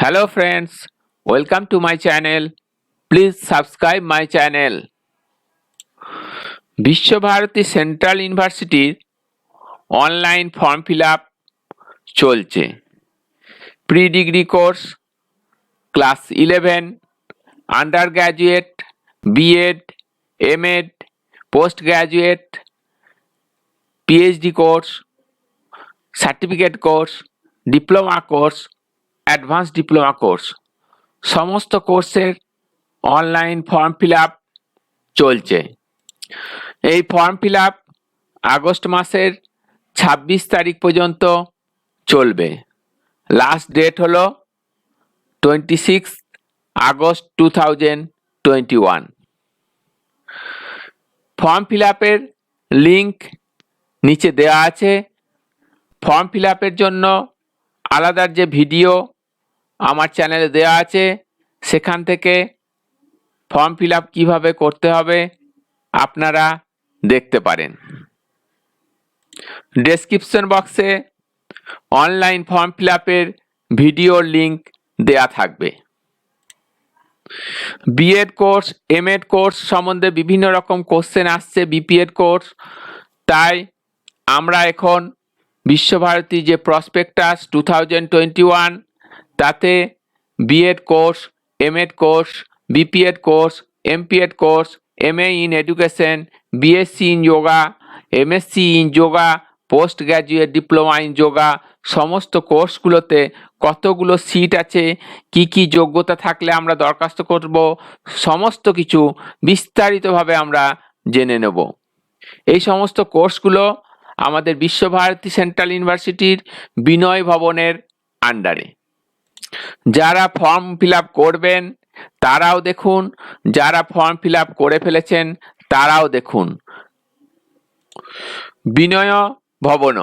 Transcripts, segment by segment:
Hello friends, welcome to my channel. Please subscribe my channel. Visva-Bharati central ইউনিভার্সিটির online form fill up চলছে। Pre degree course, class 11, under graduate, BEd, MEd, post graduate, PhD course, certificate course, diploma course, advance diploma course, সমস্ত কোর্সের online form fill up চলছে। এই form fill up August মাসের 26 তারিখ পর্যন্ত চলবে। Last date হলো 26 আগস্ট 2021। ফর্ম ফিল আপের লিঙ্ক নিচে দেওয়া আছে। ফর্ম ফিল আপের জন্য আলাদা যে ভিডিও আমার চ্যানেলে দেওয়া আছে, সেখান থেকে ফর্ম ফিল আপ কীভাবে করতে হবে আপনারা দেখতে পারেন। ডেসক্রিপশন বক্সে অনলাইন ফর্ম ফিল আপের ভিডিওর লিঙ্ক দেয়া থাকবে। বিএড কোর্স, এমএড কোর্স সম্বন্ধে বিভিন্ন রকম কোশ্চেন আসছে, বিপিএড কোর্স। তাই আমরা এখন বিশ্বভারতী যে প্রসপেক্টাস 2021, তাতে BEd course, MEd course, BPEd course, MPEd course, MA in education, BSc in yoga, MSc in yoga, post graduate diploma in yoga, সমস্ত কোর্সগুলোতে কতগুলো সিট আছে, কি কি যোগ্যতা থাকলে আমরা দরখাস্ত করব, সমস্ত কিছু বিস্তারিতভাবে আমরা জেনে নেব। এই সমস্ত কোর্সগুলো আমাদের বিশ্বভারতী সেন্ট্রাল ইউনিভার্সিটির বিনয় ভবনের আন্ডারে। যারা ফর্ম ফিল আপ করবেন তারাও দেখুন, যারা ফর্ম ফিল আপ করে ফেলেছেন তারাও দেখুন। বিনয় ভবন,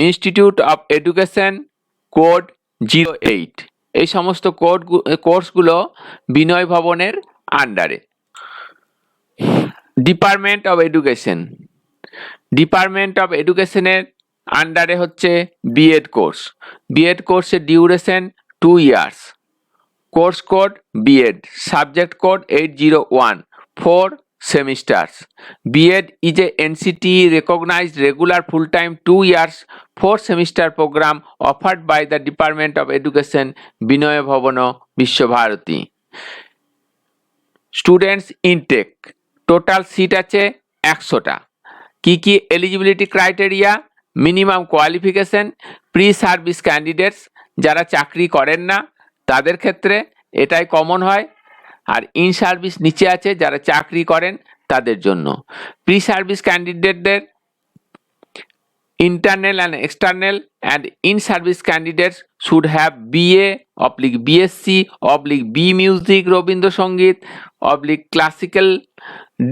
ইনস্টিটিউট অফ এডুকেশন, কোড 08। এই সমস্ত কোর্সগুলো বিনয় ভবনের আন্ডারে। Department of education, department of এডুকেশনের আন্ডারে হচ্ছে বিএড কোর্স। বিএড কোর্সের duration 2 years। Course code BEd, subject code 801, 4 semesters. B.Ed is a NCT recognized regular full-time 2 years 4 semester program offered by the Department of Education, Binoy Bhavano, Vishwabharati. Students intake, total seat আছে 100টা। কি eligibility criteria? Minimum qualification, pre service candidates, যারা চাকরি করেন না তাদের ক্ষেত্রে এটাই common হয়। আর ইন সার্ভিস নিচে আছে, যারা চাকরি করেন তাদের জন্য। প্রি সার্ভিস ক্যান্ডিডেটদের internal and external and in service candidates should have BA/BSc/B Music Robindra Sangit /classical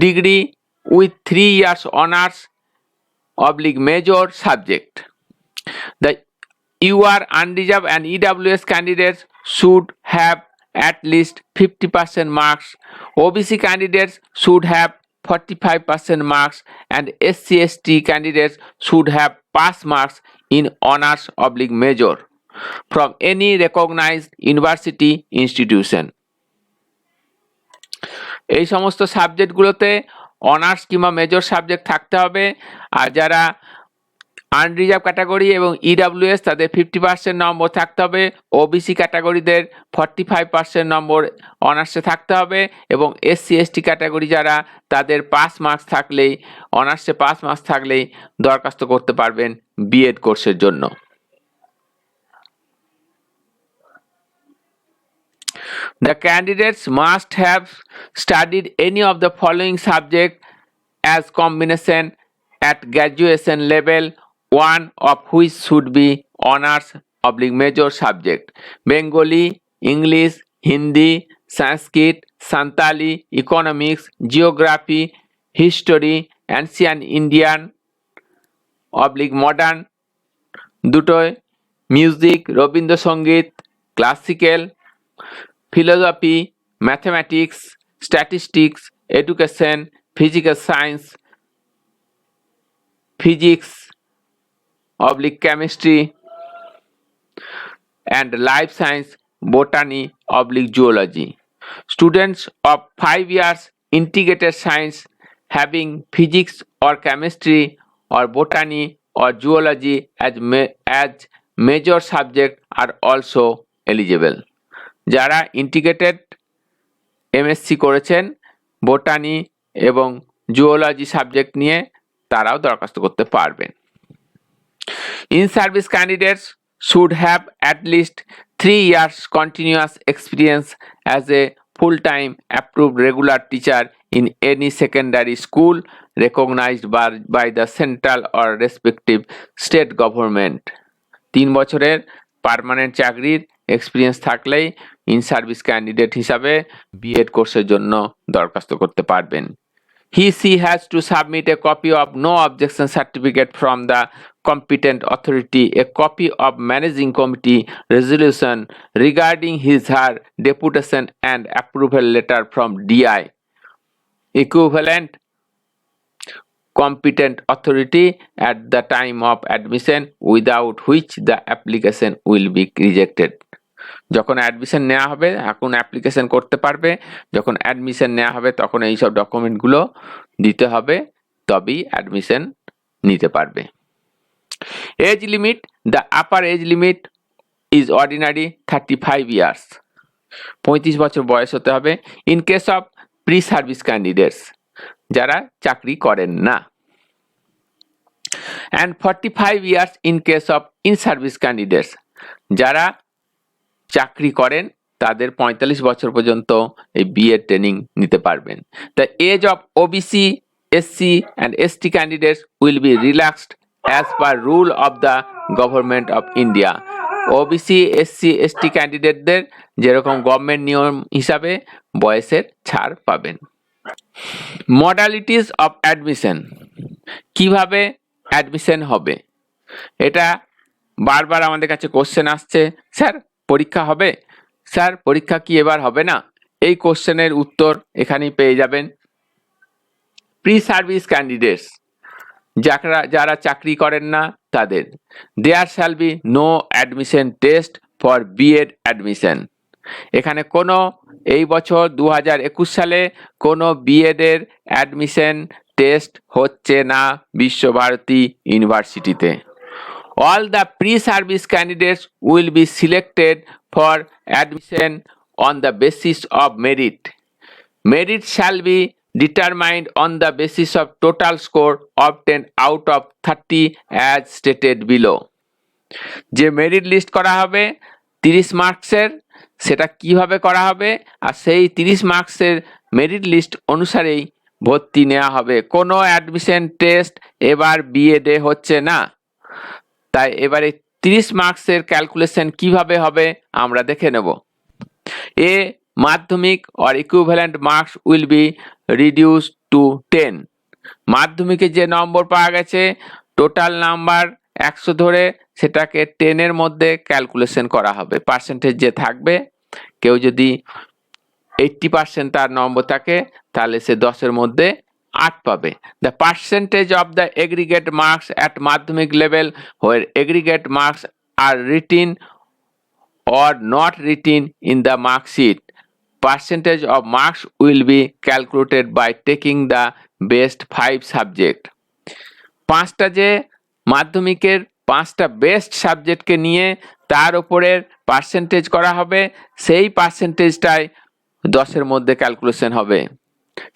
degree with 3 years honors/major subject. The UR unreserved and EWS candidates should have at least 50% marks. OBC candidates should have 45% marks and SC/ST candidates should have pass marks in honors/major from any recognized university institution. এই সমস্ত সাবজেক্টগুলোতে honours কিংবা major subject থাকতে হবে। আর যারা unreserved category এবং EWS তাদের 50% নম্বর থাকতে হবে। ওবিসি ক্যাটাগরিদের 45% নম্বর অনার্সে থাকতে হবে এবং SC/ST ক্যাটাগরি যারা তাদের পাস মার্কস থাকলেই, অনার্সে পাস মার্কস থাকলেই দরখাস্ত করতে পারবেন বিএড কোর্সের জন্য। The candidates must have studied any of the following subjects as combination at graduation level, one of which should be honors/major subject: Bengali, English, Hindi, Sanskrit, Santali, economics, geography, history, ancient Indian/modern দুটোয়, music, Rabindrasangeet, classical, philosophy, mathematics, statistics, education, physical science, physics/chemistry and life science botany / zoology. Students of 5 years integrated science having physics or chemistry or botany or zoology as major subject are also eligible. যারা integrated MSc করেছেন botany এবং zoology subject নিয়ে তারাও দরখাস্ত করতে পারবেন। In service candidates should have at least 3 years continuous experience as a full-time approved regular teacher in any secondary school recognized by the central or respective state government. 3 বছরের permanent চাকরির experience থাকলেই in service candidate হিসাবে B Ed কোর্সের জন্য দরখাস্ত করতে পারবেন। She has to submit a copy of no objection certificate from the competent authority, a copy of managing committee resolution regarding her deputation and approval letter from DI, equivalent competent authority at the time of admission, without which the application will be rejected. যখন admission নেওয়া হবে এখন application করতে পারবে, যখন admission নেওয়া হবে তখন এই সব ডকুমেন্টগুলো দিতে হবে, তবেই অ্যাডমিশন নিতে পারবে। Age limit, the upper age limit is ordinary 35 years, 35 বছর বয়স হতে হবে। In case of pre service candidates, যারা চাকরি করেন না, and 45 years in case of in service candidates, যারা চাকরি করেন তাদের 45 বছর পর্যন্ত এই বিএড ট্রেনিং নিতে পারবেন। The age of OBC, SC and ST candidates will be relaxed as per rule of the government of India. OBC, SC, ST ক্যান্ডিডেটদের যেরকম গভর্নমেন্ট নিয়ম হিসাবে বয়সের ছাড় পাবেন। মডালিটিস অফ অ্যাডমিশন, কিভাবে অ্যাডমিশন হবে, এটা বারবার আমাদের কাছে কোশ্চেন আসছে, স্যার পরীক্ষা হবে, স্যার পরীক্ষা কি এবার হবে না? এই কোশ্চেনের উত্তর এখানেই পেয়ে যাবেন। প্রি সার্ভিস ক্যান্ডিডেটস, যারা চাকরি করেন না তাদের, there shall be no admission test for BEd admission. এখানে কোনো এই বছর 2021 সালে কোনো বিএড এর অ্যাডমিশন টেস্ট হচ্ছে না বিশ্বভারতী ইউনিভার্সিটিতে। All the pre-service candidates will be selected for admission on the basis of merit. Merit shall be determined on the basis of total score obtained out of 30 as stated below. যে merit list করা হবে 30 মার্কসের, সেটা কিভাবে করা হবে, আর সেই 30 মার্কসের মেরিট লিস্ট অনুসারেই ভর্তি নেওয়া হবে। কোনো অ্যাডমিশন টেস্ট এবার বিএডে হচ্ছে না। তাই এবারে 30 মার্কসের ক্যালকুলেশন কিভাবে হবে আমরা দেখে নেব। এ মাধ্যমিক or equivalent marks will be reduce to 10। মাধ্যমিকে যে নম্বর পাওয়া গেছে টোটাল নাম্বার 100 ধরে সেটাকে 10 এর মধ্যে ক্যালকুলেশন করা হবে। পার্সেন্টেজ যে থাকবে, কেউ যদি 80% তার নম্বর থাকে তাহলে সে 10 এর মধ্যে 8 পাবে। The percentage of the aggregate marks at madhyamik level where aggregate marks are written or not written in the mark sheet. Percentage of marks will be calculated by taking the best 5 subject. 5টা যে মাধ্যমিকের 5টা best সাবজেক্টকে নিয়ে তার উপরের percentage করা হবে, সেই পার্সেন্টেজটাই 10 এর মধ্যে ক্যালকুলেশন হবে।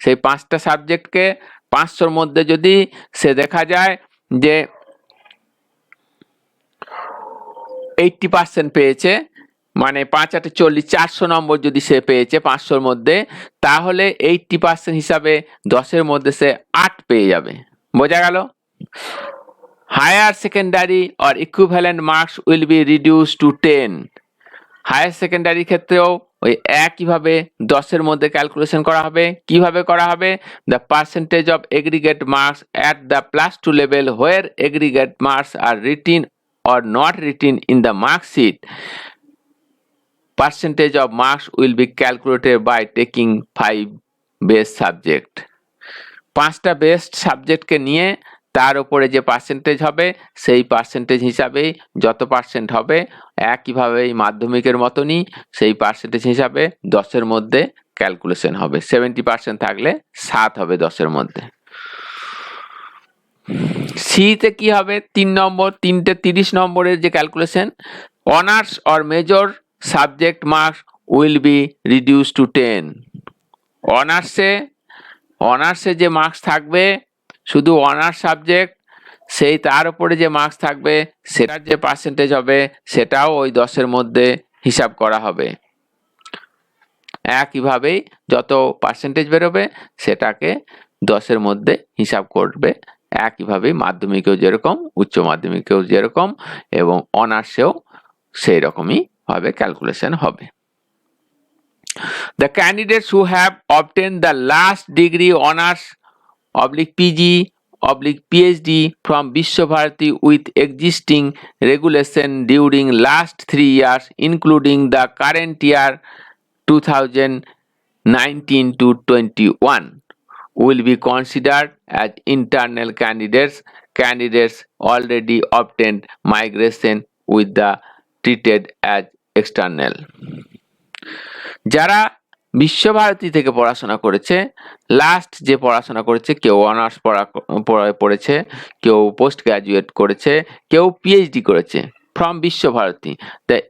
সেই 5টা সাবজেক্টকে 500-র মধ্যে যদি সে দেখা যায় যে 80% পেয়েছে, মানে 5 8 40, 400 নম্বর যদি সে পেয়েছে 500-র মধ্যে, তাহলে 80% হিসাবে 10-এর মধ্যে সে 8 পেয়ে যাবে। বোঝা গেল? Higher secondary or equivalent marks will be reduce to 10। Higher secondary ক্ষেত্রেও ওই একইভাবে 10-এর মধ্যে ক্যালকুলেশন করা হবে। কিভাবে করা হবে? The percentage of aggregate marks at the +2 level where aggregate marks are written or not written in the mark sheet. Percentage of marks will be calculated by taking 5 best subject. 5টা best সাবজেক্টকে নিয়ে তার উপরে যে percentage হবে সেই percentage হিসাবেই যত percent হবে একইভাবে এই মাধ্যমিকের মতনই সেই পার্সেন্টেজ হিসাবে 10-এর মধ্যে ক্যালকুলেশন হবে। 70% থাকলে 7 হবে 10-এর মধ্যে। সিতে কি হবে? 3টে 30 নম্বরের যে calculation, honours or major subject marks will be reduce to 10। অনার্সে যে মার্কস থাকবে শুধু অনার্স সাবজেক্ট, সেই তার উপরে যে মার্কস থাকবে সেটার যে পার্সেন্টেজ হবে সেটাও ওই 10-এর মধ্যে হিসাব করা হবে। একইভাবেই যত পার্সেন্টেজ বেরোবে সেটাকে 10-এর মধ্যে হিসাব করবে। একইভাবেই মাধ্যমিকেও যেরকম, উচ্চ মাধ্যমিকেও যেরকম এবং অনার্সেও সেই রকমই ভাবে ক্যালকুলেশন হবে। The candidates who have obtained the last degree honors/PG/PhD from Vishwabharati with existing regulation during last 3 years, including the current year 2019 to 21, will be considered as internal candidates already obtained migration with the treated as external. যারা বিশ্বভারতী থেকে পড়াশোনা করেছে, last যে পড়াশোনা করেছে, কেউ honours পড়েছে, কেউ পোস্ট গ্রাজুয়েট করেছে, কেউ পিএইচডি করেছে ফ্রম বিশ্বভারতী,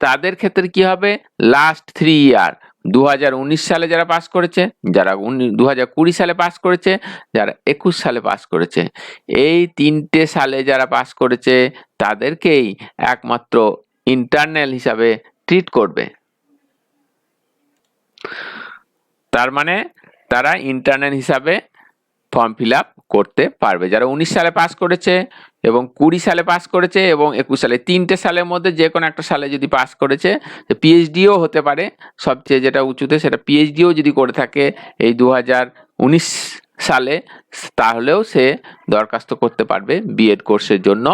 তাদের ক্ষেত্রে কি হবে? লাস্ট 3 ইয়ার 2019 সালে যারা পাস করেছে, যারা 2020 সালে পাস করেছে, যারা 21 সালে পাস করেছে, এই 3টে সালে যারা পাস করেছে তাদেরকেই একমাত্র ইন্টারনাল হিসাবে ট্রিট করবে। তার মানে তারা ইন্টারনাল হিসাবে ফর্ম ফিল আপ করতে পারবে। যারা 19 সালে পাস করেছে এবং 20 সালে পাস করেছে এবং 21 সালে, 3টে সালের মধ্যে যে কোনো একটা সালে যদি পাস করেছে, পিএইচডিও হতে পারে, সবচেয়ে যেটা উঁচুতে সেটা পিএইচডিও যদি করে থাকে এই 2019 সালে, তাহলেও সে দরখাস্ত করতে পারবে বিএড কোর্সের জন্য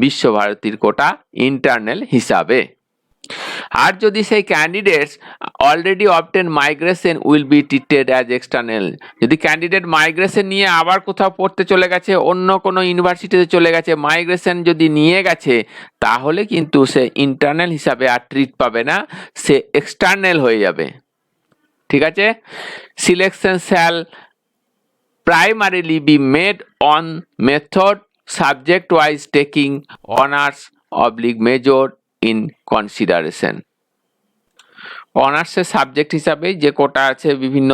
বিশ্বভারতীর কোটা ইন্টারনাল হিসাবে। আর যদি সেই candidates already obtain migration will be treated as external, যদি ক্যান্ডিডেট মাইগ্রেশন নিয়ে আবার কোথাও পড়তে চলে গেছে, অন্য কোনো ইউনিভার্সিটিতে চলে গেছে, মাইগ্রেশন যদি নিয়ে গেছে, তাহলে কিন্তু সে ইন্টারনাল হিসাবে আর ট্রিট পাবে না, সে এক্সটার্নাল হয়ে যাবে। ঠিক আছে? Selection shall primarily be made on method subject wise, taking honors/major in consideration. অনার্সের সাবজেক্ট হিসাবে যে কোটা আছে, বিভিন্ন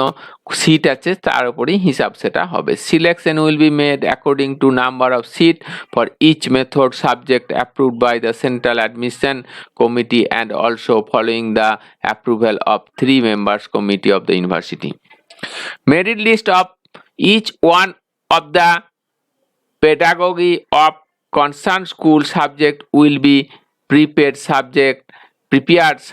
সিট আছে, তার উপরেই হিসাব সেটা হবে। Selection will be made according to number of seat for each method subject approved by the central admission committee and also following the approval of 3 members committee of the university. Merit list of each one of the pedagogy of concerned school subject will be prepared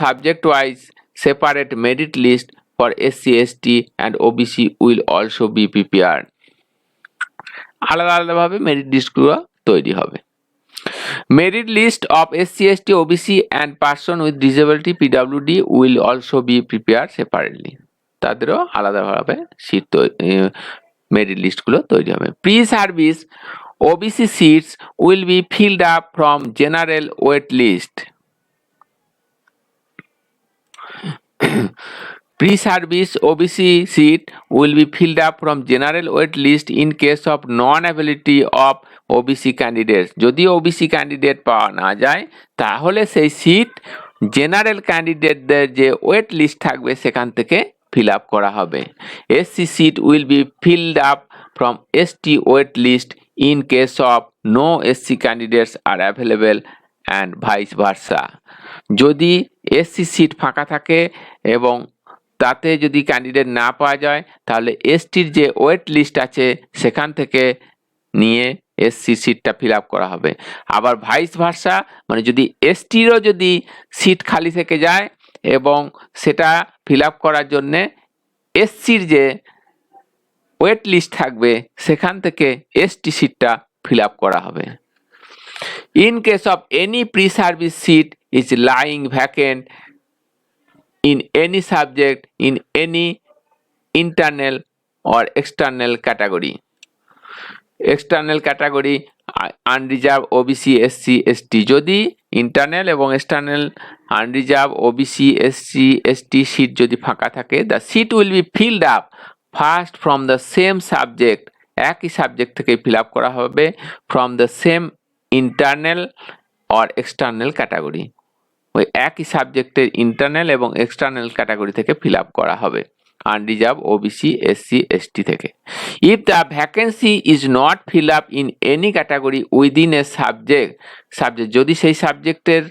subject wise. Separate merit list for SC, ST and OBC will also be prepared. আলাদা আলাদাভাবে merit লিস্টগুলো তৈরি হবে। Merit list of SC, ST, OBC and person with disability PWD will also be prepared separately. তাদেরও আলাদাভাবে seat merit লিস্টগুলো তৈরি হবে। Pre service OBC seats will be filled up from general wait list. Pre-service OBC seat will be filled up from general wait list in case of non-availability of OBC candidates. যদি OBC candidate পাওয়া না যায় তাহলে সেই seat general ক্যান্ডিডেটদের যে wait list থাকবে সেখান থেকে ফিল আপ করা হবে। SC seat will be filled up from ST wait list in case of no SC candidates are available and vice versa. যদি SC সিট ফাঁকা থাকে এবং তাতে যদি ক্যান্ডিডেট না পাওয়া যায় তাহলে STর যে ওয়েট লিস্ট আছে সেখান থেকে নিয়ে SC সিটটা ফিল আপ করা হবে। আবার ভাইস ভার্সা, মানে যদি STরও যদি সিট খালি থেকে যায় এবং সেটা ফিল আপ করার জন্যে SCর যে ওয়েট লিস্ট থাকবে সেখান থেকে ST সিটটা ফিল আপ করা হবে। In case of any pre-service seat is lying vacant in any subject in any internal or external category unreserved OBC SC ST, যদি ইন্টারনাল এবং external unreserved OBC SC ST seat যদি ফাঁকা থাকে, the seat will be filled up first from the same subject, একই subject থেকে fill up করা হবে, from the same internal or external category, ওই একই সাবজেক্টের ইন্টারনাল এবং এক্সটার্নাল ক্যাটাগরি থেকে ফিল আপ করা হবে আনরিজার্ভ ওবিসি এসসি এসটি থেকে। If the vacancy is not fill up in any category within a subject, যদি সেই সাবজেক্টের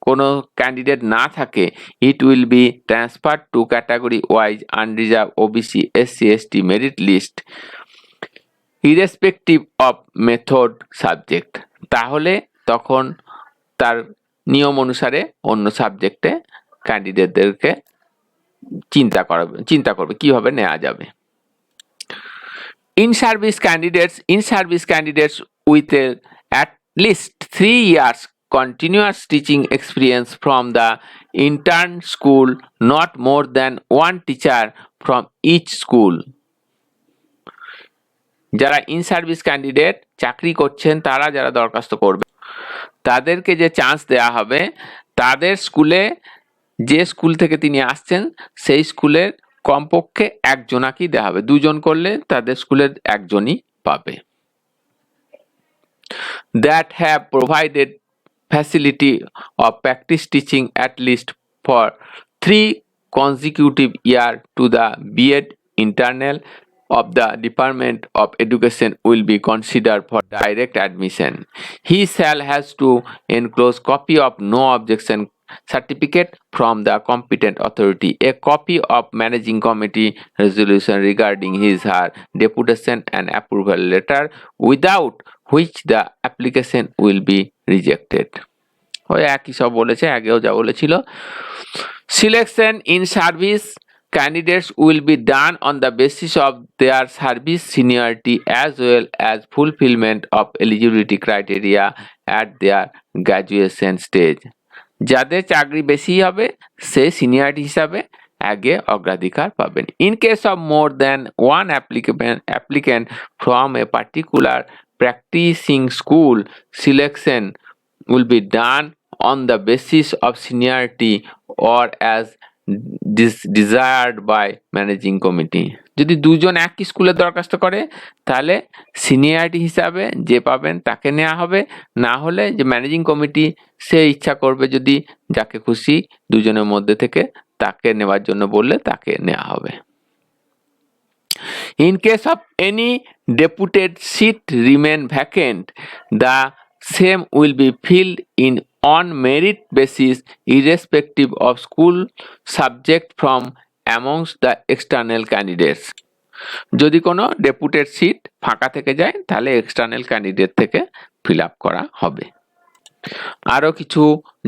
কোনো ক্যান্ডিডেট না থাকে, it will be transfer to category wise unreserved OBC SC ST merit list irrespective of method subject, তাহলে তখন তার নিয়ম অনুসারে অন্য সাবজেক্টে ক্যান্ডিডেটদেরকে চিন্তা করবে কিভাবে নেওয়া যাবে। In service candidates with at least 3 years continuous teaching experience from the intern school, not more than one teacher from each school. যারা ইন সার্ভিস ক্যান্ডিডেট চাকরি করছেন, তারা যারা দরখাস্ত করবে, তাদেরকে যে চান্স দেয়া হবে, তাদের স্কুলে, যে স্কুল থেকে তিনি আসছেন সেই স্কুলের কমপক্ষে একজনাকেই দেওয়া হবে, দুজন করলে তাদের স্কুলের একজনই পাবে। That have provided facility of practice teaching at least for 3 consecutive years to the B.Ed internal of the Department of Education will be considered for direct admission. He shall has to enclose copy of no objection certificate from the competent authority, a copy of managing committee resolution regarding her deputation and approval letter, without which the application will be rejected. ওই একই সব বলেছে, আগেও যা বলেছিল। Selection in service candidates will be done on the basis of their service seniority as well as fulfillment of eligibility criteria at their graduation stage. যাদের চাকরি বেশি হবে সে সিনিয়রিটি হিসাবে আগে অগ্রাধিকার পাবেন। In case of more than one applicant from a particular practising school, selection will be done on the basis of seniority or as desired by managing committee. যদি দুজন একই স্কুলে দরখাস্ত করে তাহলে সিনিয়রিটি হিসাবে যে পাবেন তাকে নেওয়া হবে, না হলে যে ম্যানেজিং কমিটি সে ইচ্ছা করবে যদি যাকে খুশি দুজনের মধ্যে থেকে তাকে নেওয়ার জন্য বললে তাকে নেওয়া হবে। In case of any deputed seat remain vacant, the same will be filled in on merit basis irrespective of school subject from amongst the external candidates. যদি কোনো ডেপুটেড সিট ফাঁকা থেকে যায় তাহলে এক্সটার্নাল ক্যান্ডিডেট থেকে ফিল আপ করা হবে। আরও কিছু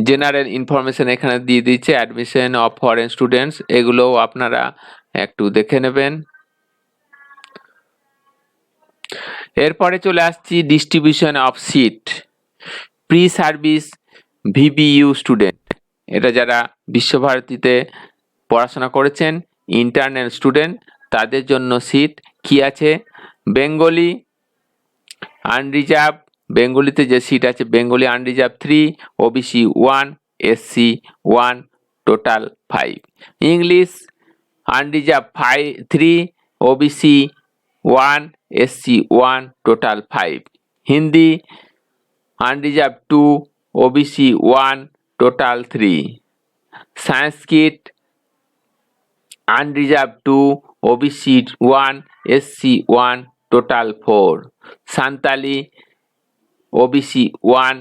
জেনারেল ইনফরমেশন এখানে দিয়ে দিচ্ছে, অ্যাডমিশন অফ ফরেন স্টুডেন্টস, এগুলোও আপনারা একটু দেখে নেবেন। এরপরে চলে আসছি distribution of seat. Pre service VBU student, এটা যারা বিশ্বভারতীতে পড়াশোনা করেছেন, ইন্টারনাল স্টুডেন্ট, তাদের জন্য সিট কি আছে? বেঙ্গলি আনরিজার্ভ, বেঙ্গলিতে যে সিট আছে Bengali unreserved 3, OBC 1, SC 1, total 5। English unreserved 3, OBC 1, SC 1, total 5। Hindi unreserved 2, OBC 1, total 3। Sanskrit unreserved 2, OBC 1, SC 1, total 4। Santali OBC 1,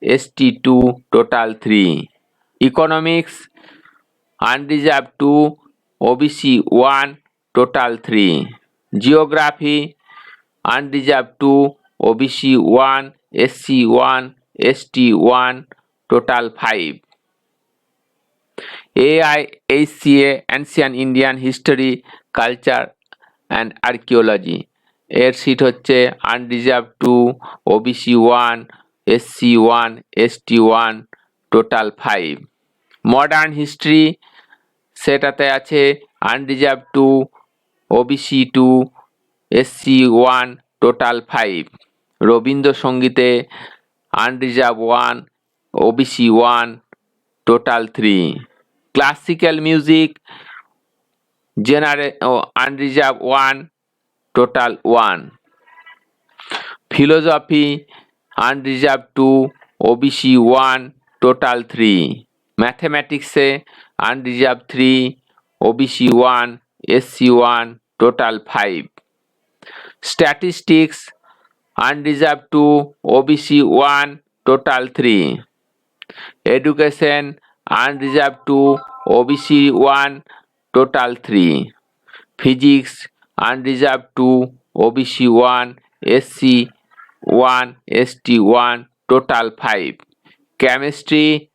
ST 2, total 3। Economics unreserved 2, OBC 1, total 3। Geography unreserved 2, OBC 1, SC 1, ST 1, total 5। AIHCA ancient Indian history culture and archaeology, এর seat হচ্ছে unreserved 2, OBC 1, SC 1, ST 1, total 5। Modern history সেটাতে আছে unreserved 2, OBC 2, SC 1, total 5। রবীন্দ্রসঙ্গীতে unreserved 1, OBC 1, total 3. Classical music unreserved 1, total 1. Philosophy unreserved 2, OBC 1, total 3. Mathematics unreserved 3, OBC 1, SC 1, total 5. Statistics unreserved 2, OBC 1, total 3. Education unreserved 2, OBC 1, total 3. Physics unreserved 2, OBC 1, SC 1, ST 1, total 5. Chemistry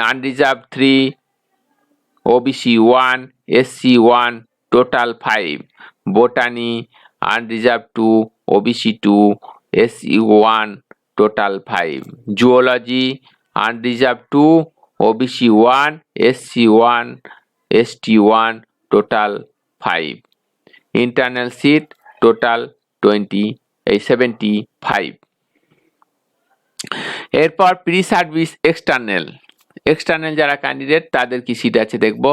unreserved 3, OBC 1, SC 1, total 5. Botany unreserved 2, OBC 2, SC 1, total 5. Zoology unreserved 2, OBC 1, SC 1, ST 1, total 5. Internal seat total 75. এরপর pre service external যারা candidate তাদের কি seat আছে দেখব।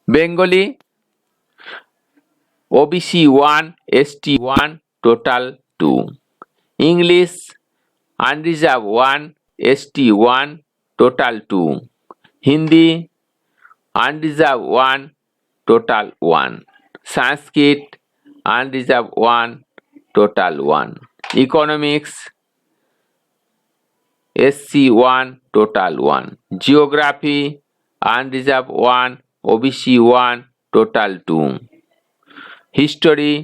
Bengali OBC 1, ST 1, total 2. English unreserved 1, ST 1, total 2. Hindi unreserved 1, total 1. Sanskrit unreserved 1, total 1. Economics SC 1, total 1. Geography unreserved 1, OBC 1, total 2. History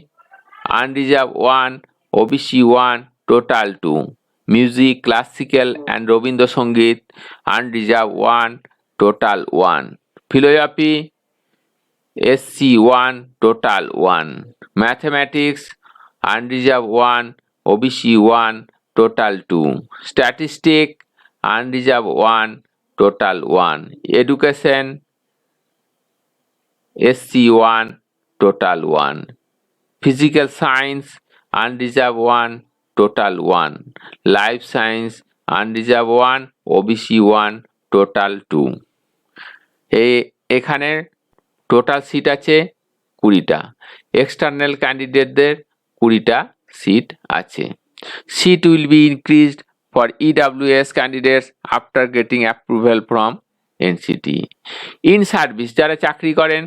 unreserved 1, OBC 1, total 2. Music, classical and Robindra Sangeet unreserved 1, total 1. Philosophy SC 1, total 1. Mathematics unreserved 1, OBC 1, total 2. Statistics unreserved 1, total 1. Education SC 1, total 1. Physical science unreserved 1, total 1. Life science unreserved 1, OBC 1, total 2. এখানে total seat আছে 20টা, external ক্যান্ডিডেটদের 20টা seat আছে। Seat will be increased for EWS candidates after getting approval from NCT. In service যারা চাকরি করেন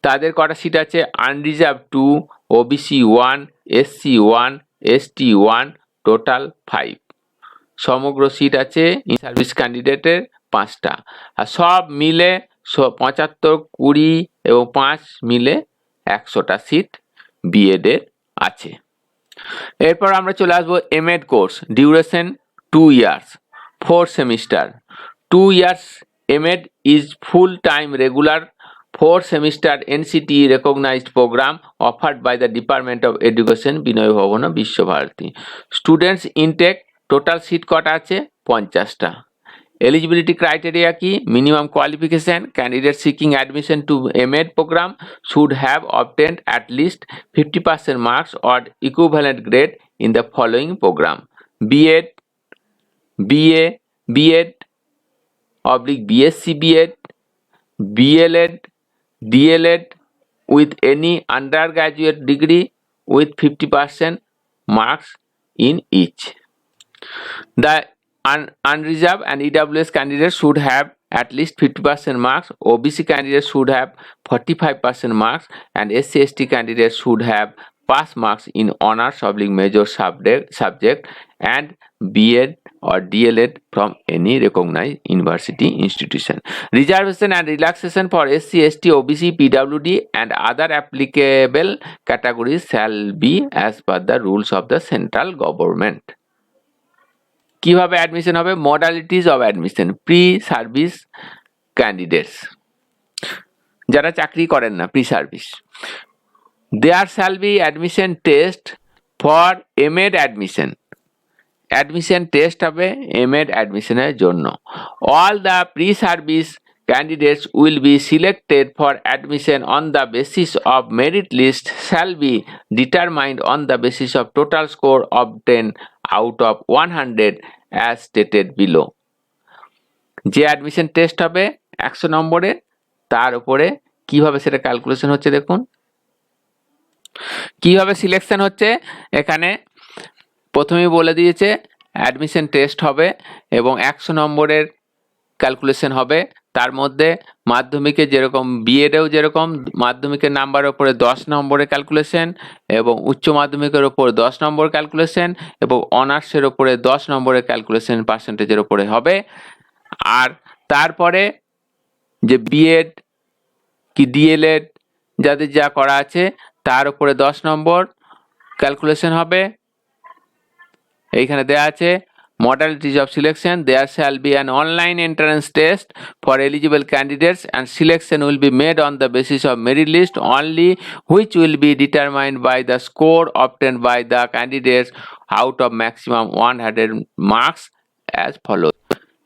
তাদের কটা seat আছে unreserved 2, OBC 1, SC 1, ST 1, total 5। সমগ্র সিট আছে ইন সার্ভিস ক্যান্ডিডেটের 5টা, আর সব মিলে 75, 20 এবং 5 মিলে 100টা সিট বিএড এর আছে। এরপর আমরা চলে আসবো M.Ed. course, duration 2 years, 4 semester. 2 years M.Ed. is full time regular 4 semester NCT recognized program offered by the Department of Education, Vinaya Bhavana, Visva-Bharati. Students intake total seat কটা আছে 50টা। Eligibility criteria কি? Minimum qualification, candidate seeking admission to MEd program should have obtained at least 50% marks or equivalent grade in the following program: B.Ed, BA, B.Ed / BSc B.Ed, BLEd, DLEd with any undergraduate degree with 50% marks in each. The unreserved and EWS candidates should have at least 50% marks, OBC candidates should have 45% marks, and SC/ST candidates should have pass marks in honors / major subject and B.Ed or DLEd from any recognized university institution. Reservation and relaxation for SC/ST, OBC, PWD and other applicable categories shall be as per the rules of the central government. কিভাবে admission হবে? Modalities of admission pre service candidates যারা চাকরি করেন না, pre service, there shall be admission test for MEd admission. Admission test হবে MEd অ্যাডমিশনের জন্য। All the pre service candidates will be selected for admission on the basis of merit list shall be determined on the basis of total score obtained out of 100 as stated below. যে admission test হবে 100 নম্বরের, তার উপরে কিভাবে সেটা calculation হচ্ছে দেখুন। কিভাবে সিলেকশন হচ্ছে এখানে প্রথমেই বলে দিয়েছে, অ্যাডমিশন টেস্ট হবে এবং 100 নম্বরের ক্যালকুলেশন হবে। তার মধ্যে মাধ্যমিকে যেরকম বিএডেও যেরকম মাধ্যমিকের নাম্বারের উপরে 10 নম্বরের ক্যালকুলেশন এবং উচ্চ মাধ্যমিকের উপর 10 নম্বর ক্যালকুলেশন এবং অনার্সের উপরে 10 নম্বরের ক্যালকুলেশন পার্সেন্টেজের উপরে হবে। আর তারপরে যে বিএড কি ডিএলএড যাদের যা করা আছে তার উপরে 10 নম্বর ক্যালকুলেশন হবে। এইখানে দেয়া আছে modalities of selection. There shall be an online entrance test for eligible candidates and selection will be made on the basis of merit list only, which will be determined by the score obtained by the candidates out of maximum 100 marks as follows.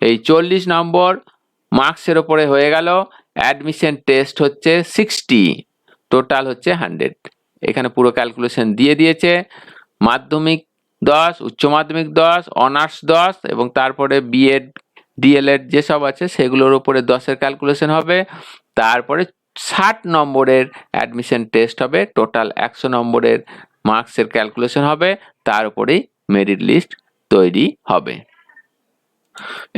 এই 40 নম্বর মার্কসের উপরে হয়ে গেল। Admission test হচ্ছে 60, total হচ্ছে 100। এখানে পুরো calculation দিয়ে দিয়েছে। মাধ্যমিক 10, উচ্চ মাধ্যমিক 10, অনার্স 10 এবং তারপরে বিএড ডিএলএড যেসব আছে সেগুলোর উপরে 10-এর ক্যালকুলেশন হবে। তারপরে 60 নম্বরের অ্যাডমিশন টেস্ট হবে, টোটাল 100 নম্বরের মার্কসের ক্যালকুলেশন হবে, তার উপরেই মেরিট লিস্ট তৈরি হবে।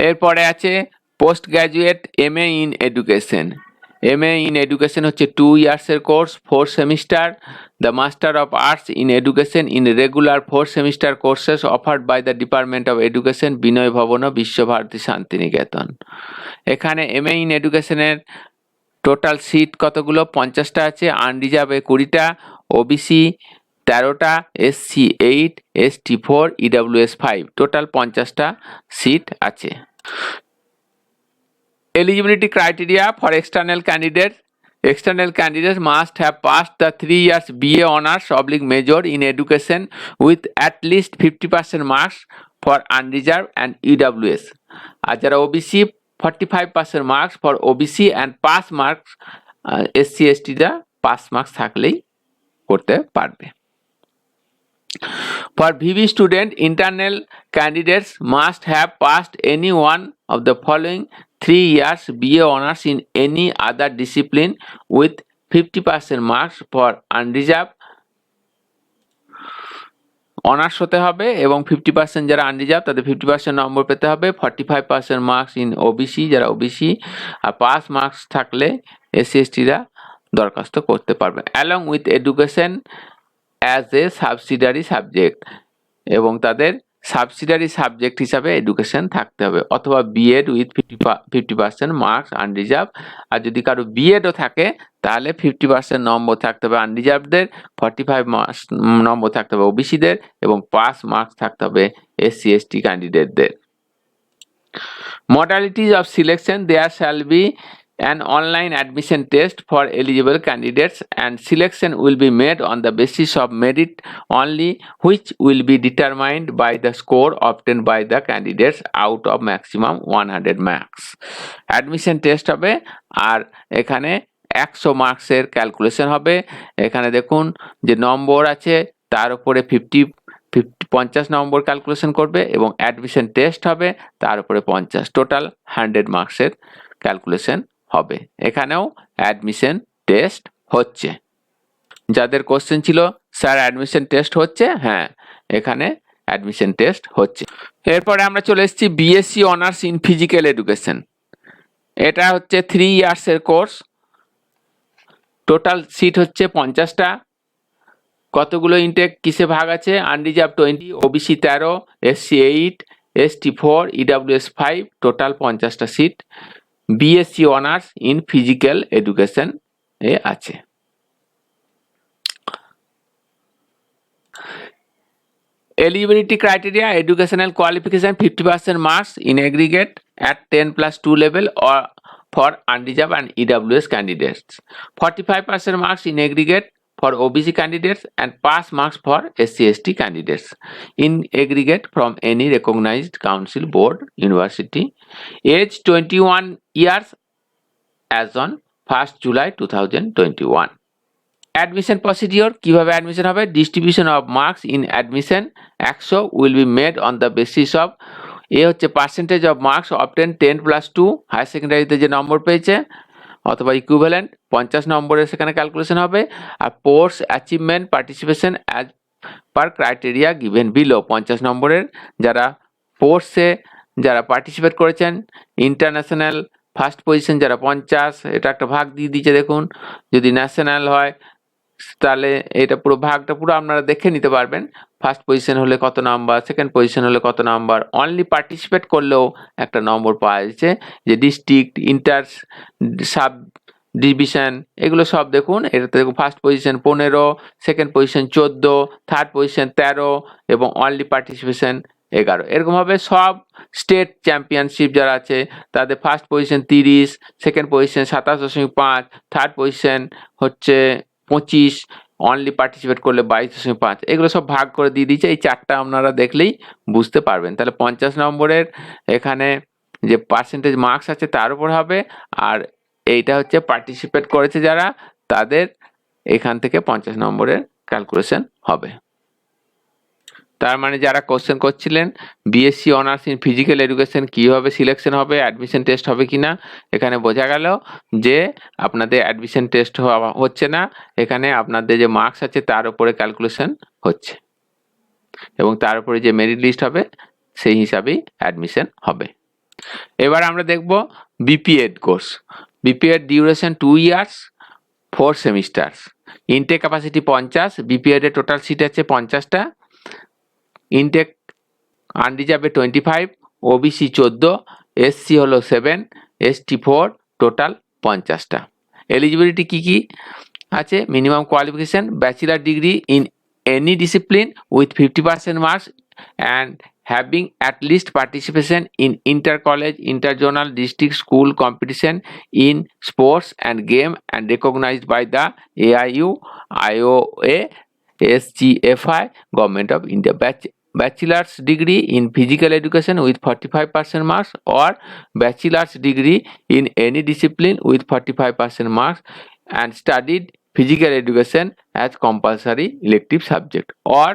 এরপরে আছে post graduate MA in education. MA in education হচ্ছে 2 ইয়ার্সের course, 4 semester. The master of arts in education in regular 4 semester courses offered by the department of education, Vinaya Bhavana, Visva Bharati Santiniketan. এখানে এমএ ইন এডুকেশনের টোটাল সিট কতগুলো? 50টা আছে, আনরিজার্ভ 20টা, OBC 13টা, SC 8, ST 4, EWS 5, total 50টা সিট আছে। Eligibility criteria for external candidates. External candidates must have passed the 3 years BA honors / major in education with at least 50% marks for unreserved and EWS. আর যারা OBC 45% marks for OBC and pass marks, SC ST রা pass marks থাকলেই করতে পারবে। For VB student, internal candidates must have passed any one of the following 3 years BA honors in any other discipline with 50% marks for unreserved honours হতে হবে এবং 50% যারা unreserved তাদের 50% নম্বর পেতে হবে। 45% মার্কস ইন ওবিসি, যারা ওবিসি, আর পাস মার্কস থাকলে SC এসটিরা দরখাস্ত করতে পারবে। Along with education as a subsidiary subject, এবং তাদের সাবসিডারি সাবজেক্ট হিসাবে এডুকেশন থাকতে হবে, অথবা বিএড উইথ 50% মার্কস আনরিজার্ভ। আর যদি কারো বিএডও থাকে তাহলে 50% নম্বর থাকতে হবে আনরিজার্ভদের, 45 নম্বর থাকতে হবে ওবিসিদের এবং পাস মার্কস থাকতে হবে এসসি এসটি ক্যান্ডিডেটদের। Modalities of selection. There shall be an online admission test for eligible candidates and selection will be made on the basis of merit only, which will be determined by the score obtained by the candidates out of maximum 100 marks. Admission test হবে আর এখানে 100 মার্কসের calculation হবে। এখানে দেখুন যে নম্বর আছে তার উপরে 50 নম্বর ক্যালকুলেশন করবে এবং অ্যাডমিশন টেস্ট হবে তার উপরে 50, টোটাল 100 মার্কসের ক্যালকুলেশন হবে। এখানেও অ্যাডমিশন টেস্ট হচ্ছে। যাদের কোশ্চেন ছিল স্যার অ্যাডমিশন টেস্ট হচ্ছে, হ্যাঁ এখানে অ্যাডমিশন টেস্ট হচ্ছে। এরপরে আমরা চলে এসেছি BSc honours in physical education. এটা হচ্ছে 3 ইয়ার্সের কোর্স, টোটাল সিট হচ্ছে 50টা। কতগুলো ইনটেক কিসে ভাগ আছে? Unreserved 20, OBC 13, SC 8, ST 4, EWS 5, total 50টা seat BSc honours in physical education এ আছে। Eligibility criteria: educational qualification 50% marks in aggregate at 10+2 level or for unreserved and EWS candidates, 45% marks in aggregate for OBC candidates and pass marks for SC/ST candidates in aggregate from any recognized council, board, university. Age 21 years as on 1st July 2021. Admission procedure কিভাবে admission হবে? Distribution of marks in admission 100 will be made on the basis of a হচ্ছে percentage of marks obtain 10+2 higher সেকেন্ডারিতে যে নম্বর পেয়েছে অথবা equivalent 50 নম্বরের সেখানে ক্যালকুলেশন হবে। আর sports achievement participation as per criteria given below 50 নম্বরের যারা পোর্সে যারা পার্টিসিপেট করেছেন ইন্টারন্যাশনাল ফার্স্ট পজিশন যারা 50, এটা একটা ভাগ দিয়ে দিয়েছে দেখুন। যদি ন্যাশনাল হয় তাহলে এটা পুরো ভাগটা পুরো আপনারা দেখে নিতে পারবেন। ফার্স্ট পজিশন হলে কত নাম্বার, সেকেন্ড পজিশন হলে কত নাম্বার, অনলি পার্টিসিপেট করলেও একটা নম্বর পাওয়া যাচ্ছে। যে ডিস্ট্রিক্ট, ইন্টার সাব ডিভিশন এগুলো সব দেখুন। এটাতে দেখুন first position 15, second position 14, third position 13 এবং অনলি পার্টিসিপেশন 11। এরকমভাবে সব স্টেট চ্যাম্পিয়নশিপ যারা আছে তাদের first position 30, second position 27.5, third position হচ্ছে 25, অনলি পার্টিসিপেট করলে 22.5। এগুলো সব ভাগ করে দিয়ে দিয়েছে। এই চারটা আপনারা দেখলেই বুঝতে পারবেন। তাহলে 50 নম্বরের এখানে যে পার্সেন্টেজ মার্কস আছে তার উপর হবে, আর এইটা হচ্ছে পার্টিসিপেট করেছে যারা তাদের এখান থেকে 50 নম্বরের ক্যালকুলেশন হবে। তার মানে যারা কোশ্চেন করছিলেন BSc honours in physical education কীভাবে সিলেকশন হবে, অ্যাডমিশন টেস্ট হবে কিনা, এখানে বোঝা গেল যে আপনাদের অ্যাডমিশন টেস্ট হচ্ছে না, এখানে আপনাদের যে মার্কস আছে তার উপরে ক্যালকুলেশন হচ্ছে এবং তার উপরে যে মেরিট লিস্ট হবে সেই হিসাবেই অ্যাডমিশন হবে। এবার আমরা দেখব BPEd course. BPEd duration 2 years, 4 semesters, intake capacity 50, BPEd এর টোটাল সিট আছে 50টা, ইনটেক আনরিজার্ভে 25, ওবিসি 14, এসসি হলো 7, এসটি 4, টোটাল 50টা। এলিজিবিলিটি কি কি আছে? Minimum qualification bachelor degree in any discipline with 50% marks and having at least participation in inter-college, inter-zonal, district, school competition in sports and game and recognized by the AIU, IOA, SGFI, Government of India. Bachelor's degree in physical education with 45% marks or bachelor's degree in any discipline with 45% marks and studied physical education as compulsory elective subject, or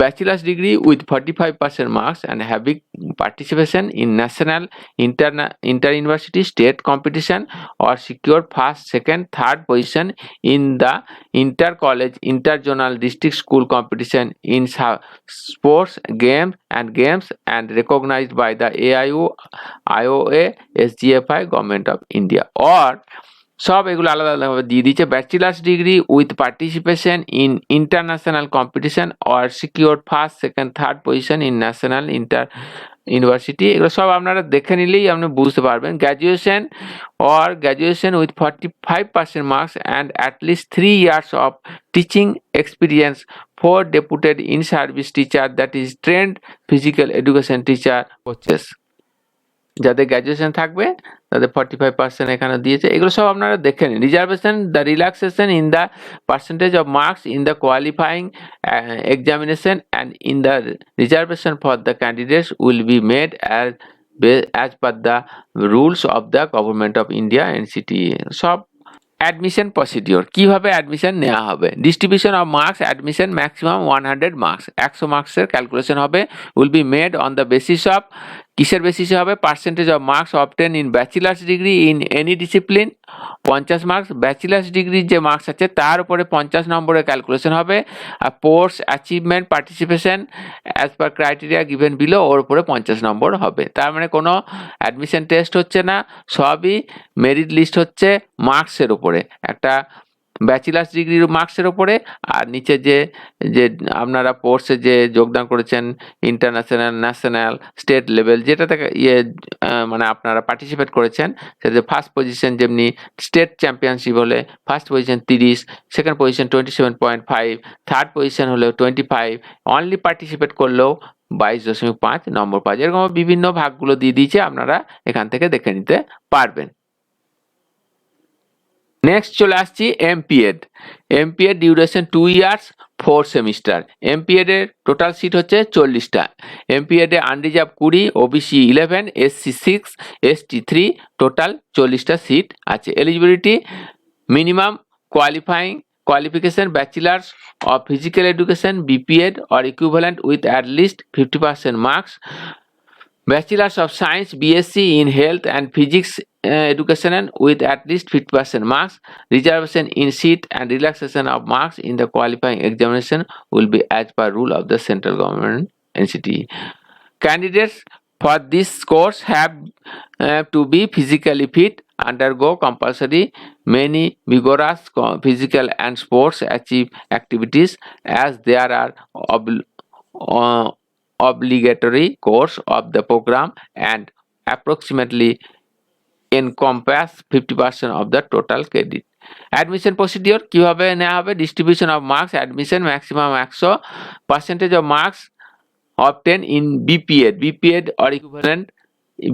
bachelor's degree with 45% marks and having participation in national, inter-university, state competition or secured first, second, third position in the inter-college, inter-zonal, district, school competition in sports, games and recognized by the AIU, IOA, SGFI, Government of India, or সব এগুলো আলাদা আলাদাভাবে দিয়ে দিচ্ছে। Bachelors degree with participation in international competition or secure first, second, third position in national, inter university, এগুলো সব আপনারা দেখে নিলেই আপনি বুঝতে পারবেন। Graduation or graduation with 45% marks and at least 3 years অফ teaching experience for deputed in service teacher that is trained physical education teacher coaches. যাদের গ্র্যাজুয়েশন থাকবে তাদের 45% এখানে দিয়েছে। এগুলো সব আপনারা দেখে নিন। Reservation, the relaxation in the percentage of marks in the qualifying examination and in the reservation for the candidates will be made as per the rules of the Government of India, NCTA. সব admission procedure কিভাবে admission নেওয়া হবে। Distribution of marks, admission maximum 100 marks, 100 মার্কসের calculation হবে। Will be made on the basis of, কিসের বেসিসে হবে? Percentage of marks obtain in bachelors degree in any discipline 50 marks, bachelors ডিগ্রির যে মার্কস আছে তার উপরে 50 নম্বরের ক্যালকুলেশন হবে। আর sports achievement participation as per criteria given below or উপরে 50 নম্বর হবে। তার মানে কোনো অ্যাডমিশন টেস্ট হচ্ছে না, সবই মেরিট লিস্ট হচ্ছে মার্কসের উপরে, একটা ব্যাচেলার্স ডিগ্রির মার্কসের ওপরে, আর নিচে যে যে আপনারা কোর্সে যে যোগদান করেছেন ইন্টারন্যাশনাল, ন্যাশনাল, স্টেট লেভেল যেটা থেকে মানে আপনারা পার্টিসিপেট করেছেন সেটা ফার্স্ট পজিশন, যেমনি স্টেট চ্যাম্পিয়নশিপ হলে first position 30, second position 27.5, third position হলেও 25, অনলি পার্টিসিপেট করলেও 22.5 নম্বর পাওয়া যায়। এরকম বিভিন্ন ভাগগুলো দিয়ে দিয়েছে, আপনারা এখান থেকে দেখে নিতে পারবেন। নেক্সট চলে আসছি MPEd. MPEd duration 2 years 4 semester. MPEd এর টোটাল সিট হচ্ছে 40টা। এমপিএড এ unreserved 20, OBC 11, SC 6, ST 3, total 40টা সিট আছে। Eligibility minimum qualification bachelor's of physical education BPEd or equivalent with at least 50% marks, Bachelor's of Science BSc in Health and Physics Education with at least 50% marks. Reservation in seat and relaxation of marks in the qualifying examination will be as per rule of the central government NCT. Candidates for this course have to be physically fit, undergo compulsory many vigorous physical and sports activities, as there are obligatory course of the program and approximately encompass 50% of the total credit. Admission procedure কিভাবে নেওয়া হবে? Distribution of marks, admission maximum 100, percentage of marks obtained in BPEd or equivalent।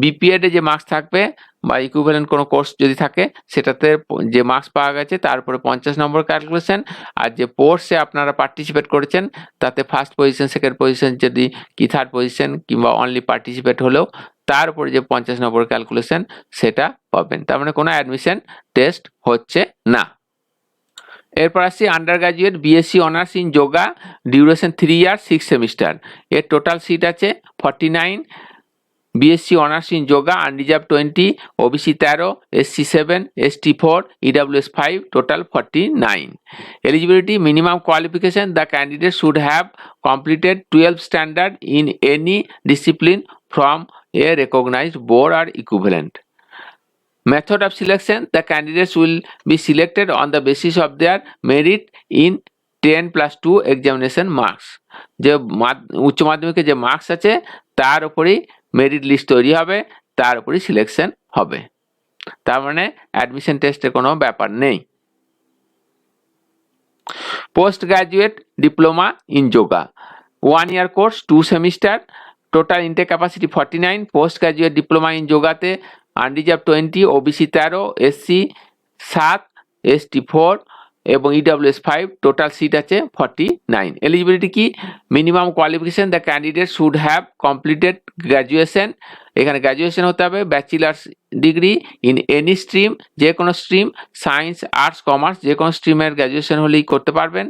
BPEd এ যে marks থাকবে বা equivalent কোনো course যদি থাকে সেটাতে যে মার্কস পাওয়া গেছে তার উপরে 50 নম্বর ক্যালকুলেশন, আর যে কোর্সে আপনারা পার্টিসিপেট করেছেন তাতে ফার্স্ট পজিশন, সেকেন্ড পজিশন, যদি কি থার্ড পজিশন কিংবা অনলি পার্টিসিপেট হলেও তার উপরে যে 50 নম্বর ক্যালকুলেশন সেটা পাবেন। তার মানে কোনো অ্যাডমিশন টেস্ট হচ্ছে না। এরপর আসছি under graduate BSc honours in yoga, duration 3 year 6 semester. এর টোটাল সিট আছে 49। BSc Honours in Yoga, Unreserved 20, OBC 13, SC 7, ST 4, EWS 5, total 49. Eligibility minimum qualification, the candidate should have completed 12th standard in any discipline from a recognized board or equivalent. Method of selection, the candidates will be selected on the basis of their merit in 10+2 examination marks. যে উচ্চ মাধ্যমিকে যে marks আছে তার উপরেই merit list তৈরি হবে, তার উপরই সিলেকশন হবে। তার মানে অ্যাডমিশন টেস্টের কোনো ব্যাপার নেই। Post graduate diploma in yoga, 1 year course 2 semester, total intact capacity 49। Post graduate diploma in যোগাতে আনরিজার্ভ 20, ওবিসি 13, এসসি 7, এসটি 4 এবং ইডব্লিউএস 5, টোটাল সিট আছে 49। এলিজিবিলিটি কি? Minimum qualification, the candidate should have completed graduation, এখানে graduation হতে হবে, bachelors degree in any stream, যে কোনো stream, science, arts, commerce, যে কোনো স্ট্রিমের গ্র্যাজুয়েশন হলেই করতে পারবেন।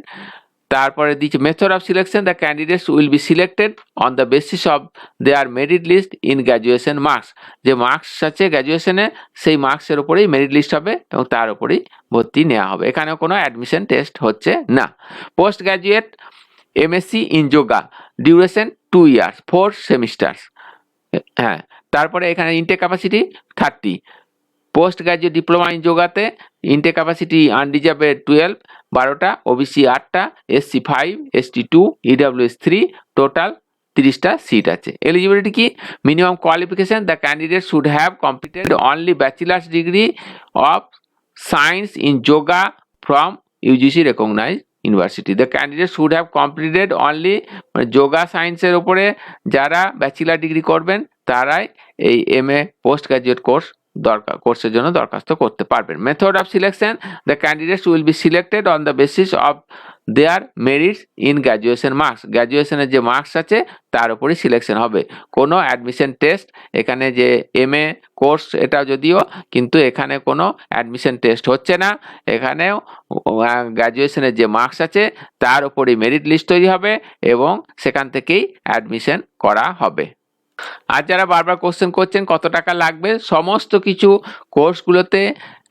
তারপরে দিচ্ছে method of selection, the candidates will be selected on the basis of their merit list in graduation marks, যে মার্কস আছে গ্র্যাজুয়েশনে সেই মার্কসের উপরেই মেরিট লিস্ট হবে এবং তার উপরেই ভর্তি নেওয়া হবে। এখানেও কোনো অ্যাডমিশন টেস্ট হচ্ছে না। Post graduate MSc in yoga, duration 2 years 4 semesters. হ্যাঁ, তারপরে এখানে intake capacity 30। Post graduate diploma in যোগাতে ইনটেক ক্যাপাসিটি আনরিজার্ভেড 12টা, ওবিসি 8টা, এসসি 5, এসটি 2, ইডব্লিউএস 3, টোটাল 30টা সিট আছে। এলিজিবিলিটি কি? Minimum qualification, the candidate should have completed only bachelor's degree of science in yoga from UGC recognised university. The candidate should have completed only, yoga সায়েন্সের উপরে যারা bachelor degree করবেন তারাই এই MA post graduate কোর্সের জন্য দরখাস্ত করতে পারবেন। Method of selection, the candidates will be selected on the basis of their merits in graduation marks, গ্র্যাজুয়েশনের যে মার্কস আছে তার উপরই সিলেকশন হবে। কোনো অ্যাডমিশন টেস্ট, এখানে যে এমএ কোর্স এটা যদিও, কিন্তু এখানে কোনো অ্যাডমিশন টেস্ট হচ্ছে না। এখানেও গ্র্যাজুয়েশনের যে মার্কস আছে তার উপরই মেরিট লিস্ট তৈরি হবে এবং সেখান থেকেই অ্যাডমিশন করা হবে। আর যারা বারবার কোশ্চেন করছেন কত টাকা লাগবে, সমস্ত কিছু কোর্সগুলোতে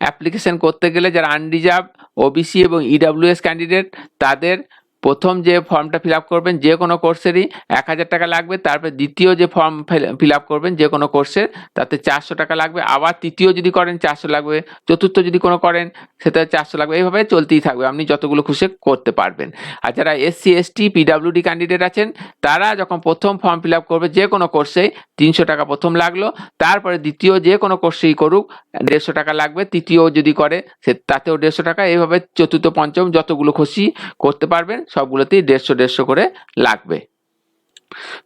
অ্যাপ্লিকেশন করতে গেলে যারা আনরিজার্ভ, ওবিসি এবং ইডব্লিউএস ক্যান্ডিডেট তাদের প্রথম যে ফর্মটা ফিল আপ করবেন যে কোনো কোর্সেরই 1000 টাকা লাগবে। তারপরে দ্বিতীয় যে ফর্ম ফিল আপ করবেন যে কোনো কোর্সের তাতে 400 টাকা লাগবে। আবার তৃতীয় যদি করেন 400 লাগবে, চতুর্থ যদি কোনো করেন সেটা 400 লাগবে। এইভাবে চলতেই থাকবে, আপনি যতগুলো খুশি করতে পারবেন। আর যারা এসসি, এসটি, পিডব্লিউডি ক্যান্ডিডেট আছেন তারা যখন প্রথম ফর্ম ফিল আপ করবে যে কোনো কোর্সে 300 টাকা প্রথম লাগলো, তারপরে দ্বিতীয় যে কোনো কোর্সেই করুক 150 টাকা লাগবে, তৃতীয় যদি করে তাতেও 150 টাকা, এইভাবে চতুর্থ পঞ্চম যতগুলো খুশি করতে পারবেন সবগুলোতেই 150 করে লাগবে।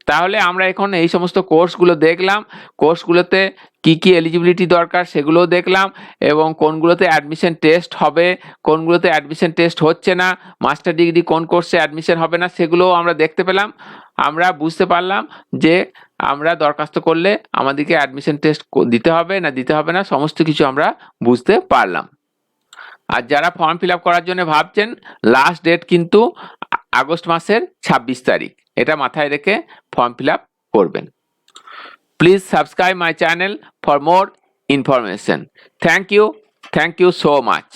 তাহলে আমরা এখন এই সমস্ত কোর্সগুলো দেখলাম, কোর্সগুলোতে কি কি এলিজিবিলিটি দরকার সেগুলোও দেখলাম, এবং কোনগুলোতে অ্যাডমিশন টেস্ট হবে, কোনগুলোতে অ্যাডমিশন টেস্ট হচ্ছে না, মাস্টার ডিগ্রি কোন কোর্সে অ্যাডমিশন হবে না সেগুলোও আমরা দেখতে পেলাম। আমরা বুঝতে পারলাম যে আমরা দরখাস্ত করলে আমাদেরকে অ্যাডমিশন টেস্ট দিতে হবে না দিতে হবে না, সমস্ত কিছু আমরা বুঝতে পারলাম। আর যারা ফর্ম ফিল আপ করার জন্য ভাবছেন, লাস্ট ডেট কিন্তু আগস্ট মাসের 26 তারিখ, এটা মাথায় রেখে ফর্ম ফিল আপ করবেন। Please subscribe my channel for more information. Thank you so much.